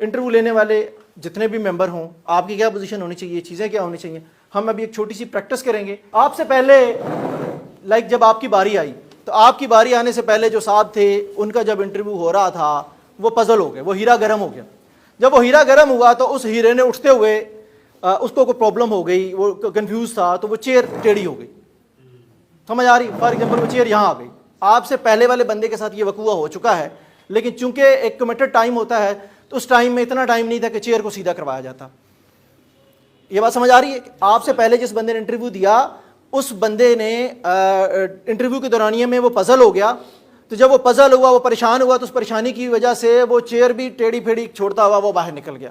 Interview लेने वाले जितने भी मेंबर हों, आपकी क्या पोजीशन होनी चाहिए, चीज़ें क्या होनी चाहिए, हम अभी एक छोटी सी प्रैक्टिस करेंगे। आपसे पहले जब आपकी बारी आई, तो आपकी बारी आने से पहले जो साहब थे उनका जब इंटरव्यू हो रहा था वो पजल हो गए, वो हीरा गर्म हो गया। जब वो हीरा गर्म हुआ तो उस हीरे ने उठते हुए उसको कोई प्रॉब्लम हो गई, वो कंफ्यूज था, तो वो चेयर टेढ़ी हो गई। समझ आ रही? फॉर एग्जाम्पल वो चेयर यहाँ आ गई। आपसे पहले वाले बंदे के साथ ये वकूआ हो चुका है, लेकिन चूंकि एक कमिटेड टाइम होता है तो उस टाइम में इतना टाइम नहीं था कि चेयर को सीधा करवाया जाता। ये बात समझ आ रही है? आपसे पहले जिस बंदे ने इंटरव्यू दिया उस बंदे ने इंटरव्यू के दौरानिया में वो पजल हो गया, तो जब वो पजल हुआ, वो परेशान हुआ, तो उस परेशानी की वजह से वो चेयर भी टेढ़ी फेढ़ी छोड़ता हुआ वो बाहर निकल गया।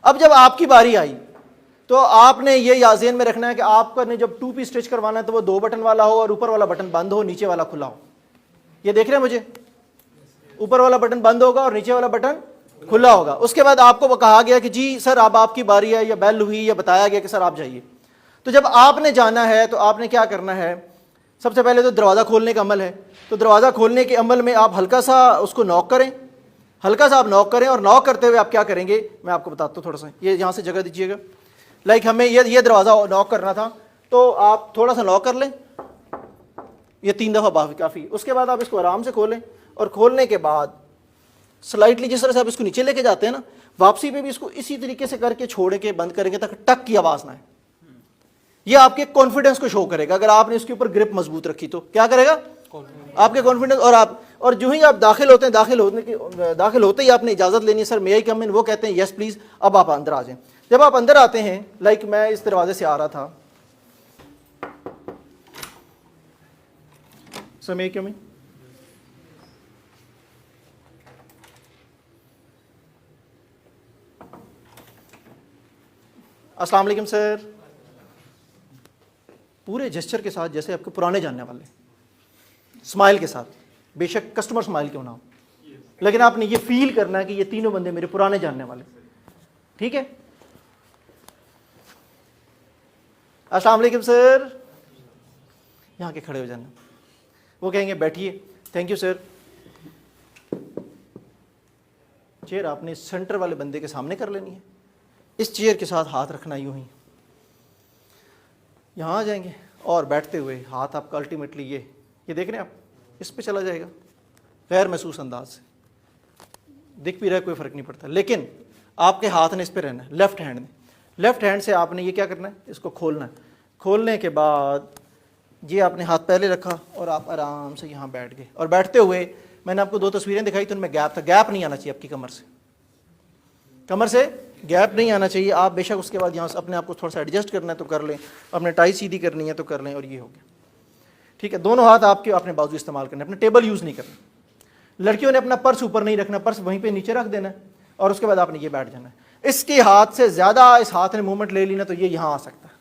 अब जब आपकी बारी आई तो आपने ये याज़ेन में रखना है कि आपका ने जब 2 पीस स्टिच करवाना है तो वो 2 बटन वाला हो और ऊपर वाला बटन बंद हो, नीचे वाला खुला हो। ये देख रहे हैं मुझे? ऊपर वाला बटन बंद होगा और नीचे वाला बटन खुला होगा। उसके बाद आपको वो कहा गया कि जी सर अब आपकी बारी है, या बेल हुई, या बताया गया कि सर आप जाइए। तो जब आपने जाना है तो आपने क्या करना है? सबसे पहले तो दरवाज़ा खोलने का अमल है। तो दरवाज़ा खोलने के अमल में आप हल्का सा उसको नॉक करें, हल्का सा आप नॉक करें, और नॉक करते हुए आप क्या करेंगे मैं आपको बताता हूँ। थोड़ा सा ये यहाँ से जगह दीजिएगा। हमें ये दरवाज़ा नॉक करना था, तो आप थोड़ा सा नॉक कर लें, ये 3 दफ़ा काफ़ी। उसके बाद आप इसको आराम से खोलें, और खोलने के बाद स्लाइटली जिस तरह से आप इसको नीचे लेके जाते हैं ना, वापसी पे भी इसको इसी तरीके से करके छोड़ के बंद करेंगे ताकि टक की आवाज़ ना आए। ये आपके कॉन्फिडेंस को शो करेगा। अगर आपने इसके ऊपर ग्रिप मजबूत रखी तो क्या करेगा? आपके कॉन्फिडेंस। और जो ही आप दाखिल होते हैं, दाखिल होते ही आपने इजाज़त लेनी है, सर मे आई कम इन। वो कहते हैं यस प्लीज़, अब आप अंदर आ जाएं। जब आप अंदर आते हैं, मैं इस दरवाजे से आ रहा था, सर मे आई कम इन। अस्सलाम वालेकुम सर। पूरे जेस्चर के साथ, जैसे आपके पुराने जानने वाले, स्माइल के साथ, बेशक कस्टमर स्माइल क्यों ना हो, लेकिन आपने ये फील करना है कि ये तीनों बंदे मेरे पुराने जानने वाले। ठीक है? अस्सलाम वालेकुम सर। यहाँ के खड़े हो जाना। वो कहेंगे बैठिए, थैंक यू सर। चेयर आपने सेंटर वाले बंदे के सामने कर लेनी है। इस चेयर के साथ हाथ रखना यूं ही, यहाँ आ जाएंगे, और बैठते हुए हाथ आपका अल्टीमेटली ये देख रहे हैं आप, इस पे चला जाएगा गैर महसूस अंदाज से। दिख भी रहा है, कोई फ़र्क नहीं पड़ता, लेकिन आपके हाथ ने इस पे रहना है, लेफ्ट हैंड ने। लेफ्ट हैंड से आपने ये क्या करना है? इसको खोलना है। खोलने के बाद ये आपने हाथ पहले रखा और आप आराम से यहाँ बैठ गए। और बैठते हुए मैंने आपको 2 तस्वीरें दिखाई, तो उनमें गैप था। गैप नहीं आना चाहिए आपकी कमर से गैप नहीं आना चाहिए। आप बेशक उसके बाद यहाँ से अपने आप को थोड़ा सा एडजस्ट करना है तो कर लें, अपने टाई सीधी करनी है तो कर लें, और ये हो गया। ठीक है? दोनों हाथ आपके अपने बाजू इस्तेमाल करने, अपने टेबल यूज़ नहीं करना। लड़कियों ने अपना पर्स ऊपर नहीं रखना, पर्स वहीं पे नीचे रख देना है, और उसके बाद आपने ये बैठ जाना है। इसके हाथ से ज़्यादा इस हाथ ने मूवमेंट ले ली ना तो ये यहाँ आ सकता है,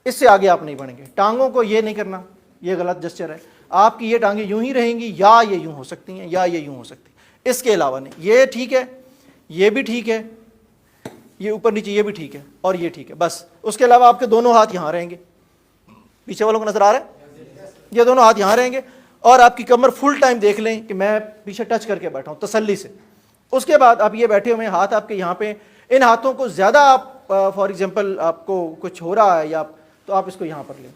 इससे आगे आप नहीं बढ़ेंगे। टांगों को ये नहीं करना, ये गलत जेस्चर है। आपकी ये टांगें यूं ही रहेंगी, या ये यूं हो सकती हैं, या ये यूं हो सकती हैं, इसके अलावा नहीं। ये ठीक है, ये भी ठीक है, ये ऊपर नीचे ये भी ठीक है, और ये ठीक है, बस। उसके अलावा आपके दोनों हाथ यहाँ रहेंगे। पीछे वालों को नजर आ रहा है? ये दोनों हाथ यहाँ रहेंगे, और आपकी कमर फुल टाइम देख लें कि मैं पीछे टच करके बैठा हूँ तसल्ली से। उसके बाद आप ये बैठे हुए हाथ आपके यहाँ पे, इन हाथों को ज़्यादा आप फॉर एग्जाम्पल आपको कुछ हो रहा है, या तो आप इसको यहाँ पर लें।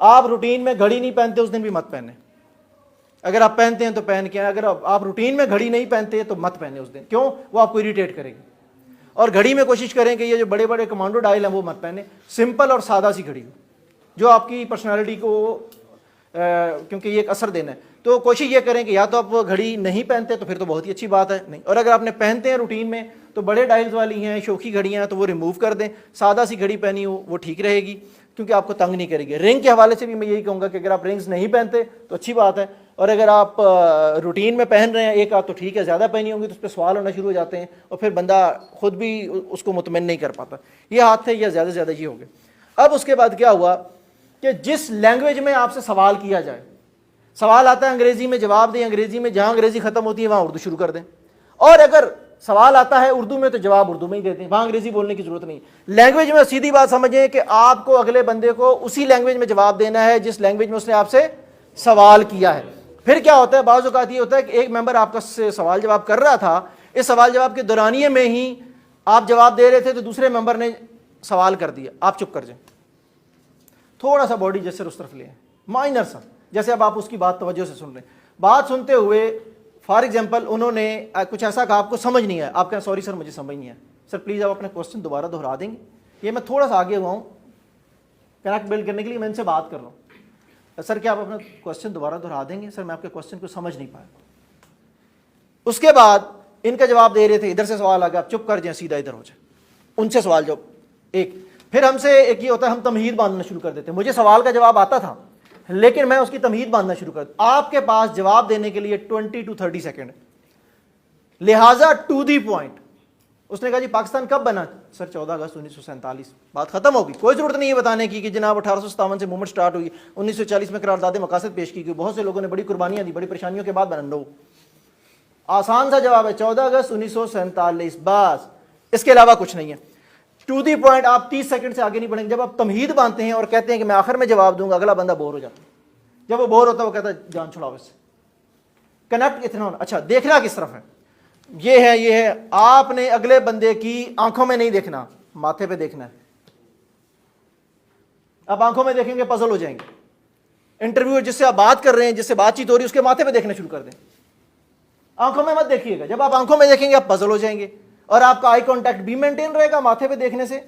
आप रूटीन में घड़ी नहीं पहनते उस दिन भी मत पहने। अगर आप पहनते हैं तो पहन के, अगर आप रूटीन में घड़ी नहीं पहनते तो मत पहने उस दिन। क्यों? वो आपको इरिटेट करेगी। और घड़ी में कोशिश करें कि ये जो बड़े बड़े कमांडो डायल हैं वो मत पहने, सिंपल और सादा सी घड़ी जो आपकी पर्सनालिटी को क्योंकि ये एक असर देना है, तो कोशिश ये करें कि या तो आप घड़ी नहीं पहनते तो फिर तो बहुत ही अच्छी बात है, नहीं। और अगर आपने पहनते हैं रूटीन में तो बड़े डायल्स वाली हैं, शौकी घड़ियाँ हैं, तो वो रिमूव कर दें। सादा सी घड़ी पहनी हो वो ठीक रहेगी, क्योंकि आपको तंग नहीं करेगी। रिंग के हवाले से भी मैं यही कहूँगा कि अगर आप रिंग्स नहीं पहनते तो अच्छी बात है, और अगर आप रूटीन में पहन रहे हैं एक आध तो ठीक है, ज़्यादा पहनी होंगी तो उस पर सवाल होना शुरू हो जाते हैं, और फिर बंदा खुद भी उसको मुतमईन नहीं कर पाता। ये हाथ थे, या ज़्यादा से ज़्यादा ये हो गए। अब उसके बाद क्या हुआ कि जिस लैंग्वेज में आपसे सवाल किया जाए, सवाल आता है अंग्रेज़ी में, जवाब दें अंग्रेज़ी में, जहाँ अंग्रेज़ी ख़त्म होती है वहाँ उर्दू शुरू कर दें। और अगर सवाल आता है उर्दू में तो जवाब उर्दू में ही देते हैं, वहाँ अंग्रेज़ी बोलने की ज़रूरत नहीं। लैंग्वेज में सीधी बात समझें कि आपको अगले बंदे को उसी लैंग्वेज में जवाब देना है जिस लैंग्वेज में उसने आपसे सवाल किया है। फिर क्या होता है, बाज़ औक़ात ये होता है कि एक मेंबर आपका से सवाल जवाब कर रहा था, इस सवाल जवाब के दौरानिए में ही आप जवाब दे रहे थे तो दूसरे मेंबर ने सवाल कर दिया, आप चुप कर जाए, थोड़ा सा बॉडी जेस्चर उस तरफ ले, माइनर सा, जैसे अब आप उसकी बात तवज्जो से सुन रहे हैं। बात सुनते हुए फॉर एग्जांपल उन्होंने कुछ ऐसा कहा आपको समझ नहीं आया, आप कहें सॉरी सर मुझे समझ नहीं आया, सर प्लीज़ आप अपना क्वेश्चन दोबारा दोहरा देंगे। ये मैं थोड़ा सा आगे हुआ हूँ कनेक्ट बिल्ड करने के लिए, मैं इनसे बात कर रहा हूँ, सर क्या आप अपना क्वेश्चन दोबारा दोहरा देंगे, सर मैं आपके क्वेश्चन को समझ नहीं पाया। उसके बाद इनका जवाब दे रहे थे, इधर से सवाल आ गया, आप चुप कर जाए, सीधा इधर हो जाए, उनसे सवाल जवाब एक। फिर हमसे एक ये होता है हम तमहीद बांधना शुरू कर देते हैं। मुझे सवाल का जवाब आता था लेकिन मैं उसकी तमहीद बांधना शुरू कर, आपके पास जवाब देने के लिए 20 to 30 सेकेंड, लिहाजा टू दी पॉइंट। उसने कहा जी पाकिस्तान कब बना, सर 14 अगस्त 1947, बात खत्म होगी। कोई जरूरत नहीं है बताने की कि जनाब 1857 से मूवमेंट स्टार्ट हुई, 1940 में करारदाद मकासद पेश की गई, बहुत से लोगों ने बड़ी कुर्बानियां दी, बड़ी परेशानियों के बाद बना। नो, आसान सा जवाब है 14 अगस्त 1947, बस, इसके अलावा कुछ नहीं है। टू दी पॉइंट, आप 30 सेकंड से आगे नहीं बढ़ेंगे। जब आप तमहीद बांधते हैं और कहते हैं कि मैं आखिर में जवाब दूंगा, अगला बंदा बोर हो जाता है। जब वो बोर होता है वो कहता है जान छुड़ाओ इससे। कनेक्ट इतना होना। अच्छा, देखना किस तरफ है, ये है। आपने अगले बंदे की आंखों में नहीं देखना, माथे पे देखना है। आप आंखों में देखेंगे पजल हो जाएंगे। इंटरव्यू जिससे आप बात कर रहे हैं, जिससे बातचीत हो रही है, उसके माथे पे देखना शुरू कर दें, आंखों में मत देखिएगा। जब आप आंखों में देखेंगे आप पजल हो जाएंगे और आपका आई कांटेक्ट भी मेंटेन रहेगा माथे पे देखने से।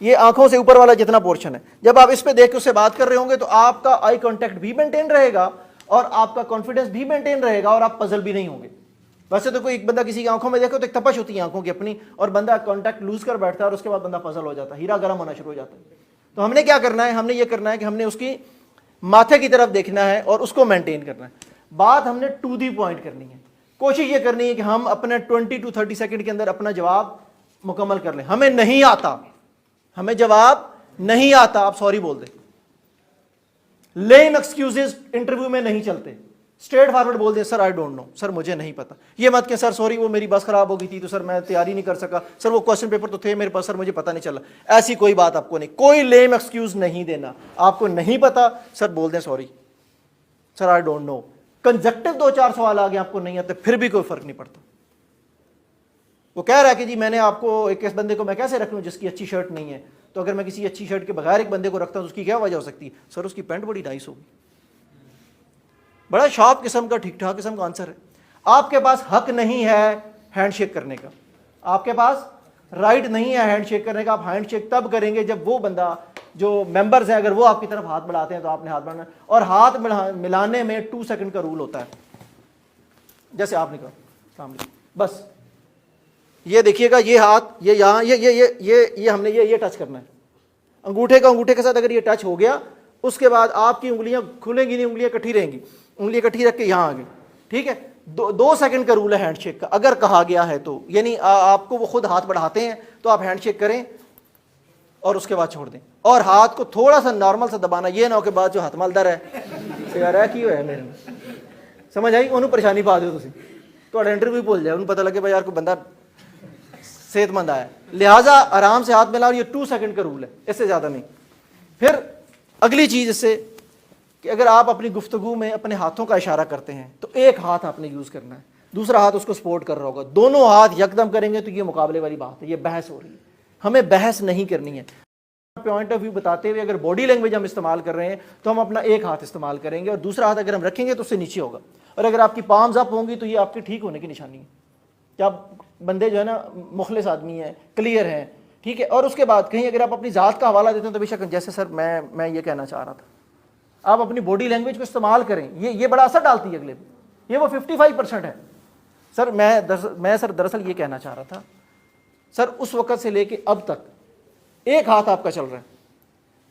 ये आंखों से ऊपर वाला जितना पोर्शन है, जब आप इस पे देख के उससे बात कर रहे होंगे तो आपका आई कांटेक्ट भी मेंटेन रहेगा और आपका कॉन्फिडेंस भी मेंटेन रहेगा और आप पजल भी नहीं होंगे। वैसे तो कोई एक बंदा किसी की आंखों में देखो तो एक तपश होती है आंखों की अपनी, और बंदा कांटेक्ट लूज कर बैठता है और उसके बाद बंदा पजल हो जाता है, हीरा गर्म होना शुरू हो जाता है। तो हमने क्या करना है, हमने ये करना है कि हमने उसकी माथे की तरफ देखना है और उसको मेंटेन करना है। बात हमने टू दी पॉइंट करनी है। कोशिश ये करनी है कि हम अपने 20 to 30 सेकंड के अंदर अपना जवाब मुकम्मल कर लें। हमें नहीं आता, हमें जवाब नहीं आता, आप सॉरी बोल दें। लेम एक्सक्यूजेस इंटरव्यू में नहीं चलते, स्ट्रेट फॉरवर्ड बोल दें sir I don't know, sir मुझे नहीं पता। ये मत कि सर सॉरी वो मेरी बस खराब हो गई थी तो सर मैं तैयारी नहीं कर सका, सर वो क्वेश्चन पेपर तो थे मेरे पास, सर मुझे पता नहीं चला। ऐसी कोई बात आपको नहीं, कोई लेम एक्सक्यूज नहीं देना। आपको नहीं पता सर बोल दें sorry sir I don't know. Conjunctive 2-4 सवाल आ गए आपको नहीं आते, फिर भी कोई फर्क नहीं पड़ता। वो कह रहा है कि जी मैंने आपको एक इस बंदे को मैं कैसे रख लूं जिसकी अच्छी शर्ट नहीं है, तो अगर मैं किसी अच्छी शर्ट के बगैर एक बंदे को रखता हूं तो उसकी क्या वजह हो सकती है, सर उसकी पैंट बड़ी नाइस होगी। बड़ा शॉर्प किस्म का ठीक ठाक किस्म का आंसर है। आपके पास हक नहीं है हैंडशेक करने का, आपके पास राइट नहीं है हैंडशेक करने का। आप हैंडशेक तब करेंगे जब वो बंदा जो मेंबर्स हैं अगर वो आपकी तरफ हाथ बढ़ाते हैं तो आपने हाथ बढ़ाना, और हाथ मिलाने में 2 सेकंड का रूल होता है। जैसे आपने कहा सामने, बस ये देखिएगा, ये हाथ ये यहाँ ये हमने ये टच करना है। अंगूठे के साथ अगर ये टच हो गया उसके बाद आपकी उंगलियां खुलेंगी नहीं, उंगलियां इकट्ठी रहेंगी, उंगली इकट्ठी रख के यहाँ आ गई, ठीक है। 2 सेकंड का रूल है हैंडशेक का, अगर कहा गया है तो, यानी आपको वो खुद हाथ बढ़ाते हैं तो आप हैंडशेक करें और उसके बाद छोड़ दें, और हाथ को थोड़ा सा नॉर्मल सा दबाना, ये ना हो के बाद जो हाथ मालदार है यार है की है मेरे, समझ आई, उन्होंने परेशानी पा दो तुम, थोड़ा इंटरव्यू भूल जाए, उन्हें पता लगे भाई यार कोई बंदा सेहतमंद आया। लिहाजा आराम से हाथ मिलाओ, ये 2 सेकंड का रूल है, इससे ज़्यादा नहीं। फिर अगली चीज़ इससे कि अगर आप अपनी गुफ्तगू में अपने हाथों का इशारा करते हैं तो एक हाथ आपने यूज़ करना है, दूसरा हाथ उसको सपोर्ट कर रहा होगा, दोनों हाथ यकदम करेंगे तो ये मुकाबले वाली बात है, ये बहस हो रही है। हमें बहस नहीं करनी है। पॉइंट ऑफ व्यू बताते हुए अगर बॉडी लैंग्वेज हम इस्तेमाल कर रहे हैं तो हम अपना एक हाथ इस्तेमाल करेंगे और दूसरा हाथ अगर हम रखेंगे तो उससे नीचे होगा, और अगर आपकी पाम्स अप होंगी तो ये आपके ठीक होने की निशानी है कि आप बंदे जो है ना मुखलिस आदमी है, क्लियर है, ठीक है। और उसके बाद कहीं अगर आप अपनी ज़ात का हवाला देते हैं तो बेशक, जैसे सर मैं ये कहना चाह रहा था, आप अपनी बॉडी लैंग्वेज को इस्तेमाल करें, ये बड़ा असर डालती है अगले पे। ये वो 55% है। सर मैं सर दरअसल ये कहना चाह रहा था सर, उस वक्त से लेके अब तक एक हाथ आपका चल रहा है,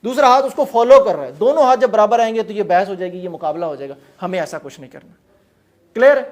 दूसरा हाथ उसको फॉलो कर रहा है, दोनों हाथ जब बराबर आएंगे तो ये बहस हो जाएगी, ये मुकाबला हो जाएगा। हमें ऐसा कुछ नहीं करना। क्लियर है?